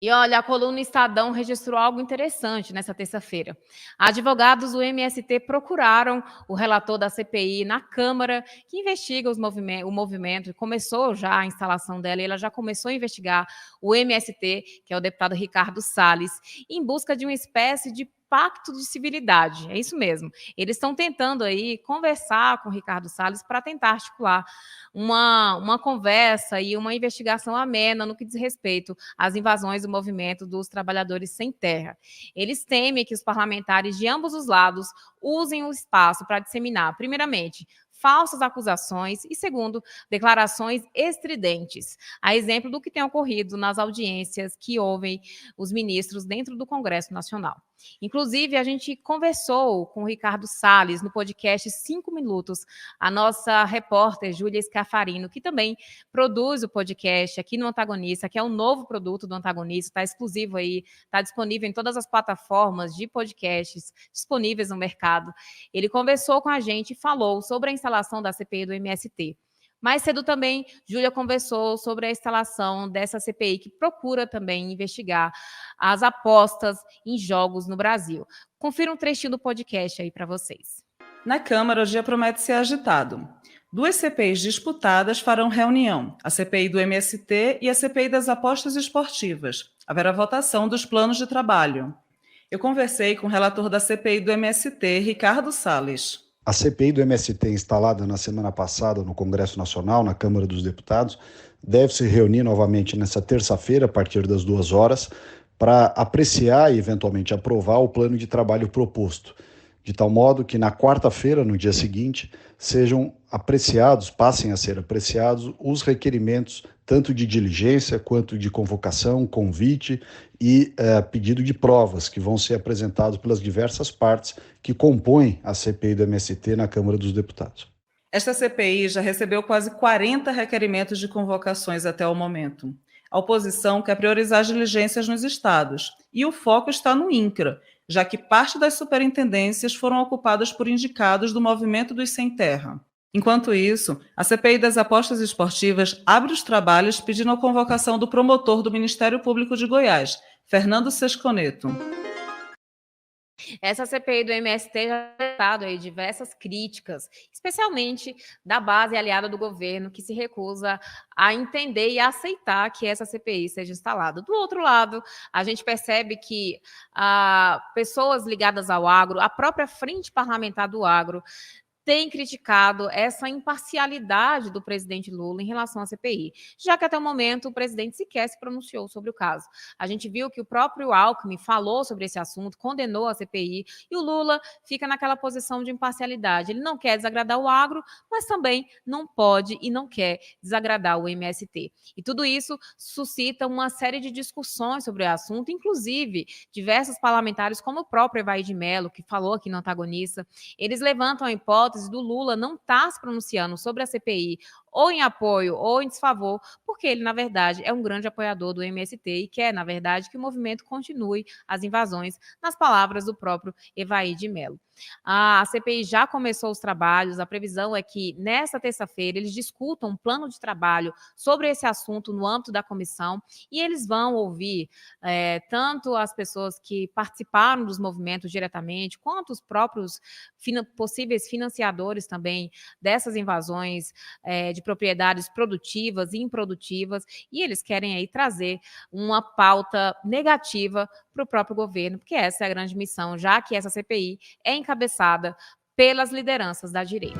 E olha, a coluna Estadão registrou algo interessante nessa terça-feira. Advogados do MST procuraram o relator da CPI na Câmara, que investiga o movimento, e começou já a instalação dela, e ela já começou a investigar o MST, que é o deputado Ricardo Salles, em busca de uma espécie de pacto de civilidade. É isso mesmo. Eles estão tentando aí conversar com o Ricardo Salles para tentar articular uma conversa e uma investigação amena no que diz respeito às invasões do movimento dos trabalhadores sem terra. Eles temem que os parlamentares de ambos os lados usem o espaço para disseminar, primeiramente, falsas acusações e, segundo, declarações estridentes, a exemplo do que tem ocorrido nas audiências que ouvem os ministros dentro do Congresso Nacional. Inclusive, a gente conversou com o Ricardo Salles no podcast 5 Minutos, a nossa repórter Júlia Scafarino, que também produz o podcast aqui no Antagonista, que é um novo produto do Antagonista, está exclusivo aí, está disponível em todas as plataformas de podcasts disponíveis no mercado. Ele conversou com a gente e falou sobre a instalação da CPI do MST. Mais cedo também, Júlia conversou sobre a instalação dessa CPI, que procura também investigar as apostas em jogos no Brasil. Confira um trechinho do podcast aí para vocês. Na Câmara, o dia promete ser agitado. Duas CPIs disputadas farão reunião, a CPI do MST e a CPI das apostas esportivas. Haverá votação dos planos de trabalho. Eu conversei com o relator da CPI do MST, Ricardo Salles. A CPI do MST, instalada na semana passada no Congresso Nacional, na Câmara dos Deputados, deve se reunir novamente nesta terça-feira, a partir das 2 horas, para apreciar e eventualmente aprovar o plano de trabalho proposto, de tal modo que na quarta-feira, no dia seguinte, passem a ser apreciados os requerimentos tanto de diligência quanto de convocação, convite e pedido de provas que vão ser apresentados pelas diversas partes que compõem a CPI do MST na Câmara dos Deputados. Esta CPI já recebeu quase 40 requerimentos de convocações até o momento. A oposição quer priorizar as diligências nos estados e o foco está no INCRA, já que parte das superintendências foram ocupadas por indicados do movimento dos sem terra. Enquanto isso, a CPI das apostas esportivas abre os trabalhos pedindo a convocação do promotor do Ministério Público de Goiás, Fernando Sesconeto. Essa CPI do MST já tem dado aí diversas críticas, especialmente da base aliada do governo, que se recusa a entender e a aceitar que essa CPI seja instalada. Do outro lado, a gente percebe que pessoas ligadas ao agro, a própria frente parlamentar do agro, tem criticado essa imparcialidade do presidente Lula em relação à CPI, já que até o momento o presidente sequer se pronunciou sobre o caso. A gente viu que o próprio Alckmin falou sobre esse assunto, condenou a CPI, e o Lula fica naquela posição de imparcialidade. Ele não quer desagradar o agro, mas também não pode e não quer desagradar o MST. E tudo isso suscita uma série de discussões sobre o assunto, inclusive diversos parlamentares, como o próprio Evaí de Mello, que falou aqui no Antagonista, eles levantam a hipótese do Lula não estar se pronunciando sobre a CPI ou em apoio ou em desfavor, porque ele, na verdade, é um grande apoiador do MST e quer, na verdade, que o movimento continue as invasões, nas palavras do próprio Evaí de Mello. A CPI já começou os trabalhos, a previsão é que nesta terça-feira eles discutam um plano de trabalho sobre esse assunto no âmbito da comissão e eles vão ouvir tanto as pessoas que participaram dos movimentos diretamente, quanto os próprios possíveis financiadores também dessas invasões de propriedades produtivas e improdutivas, e eles querem aí trazer uma pauta negativa para o próprio governo, porque essa é a grande missão, já que essa CPI é encabeçada pelas lideranças da direita.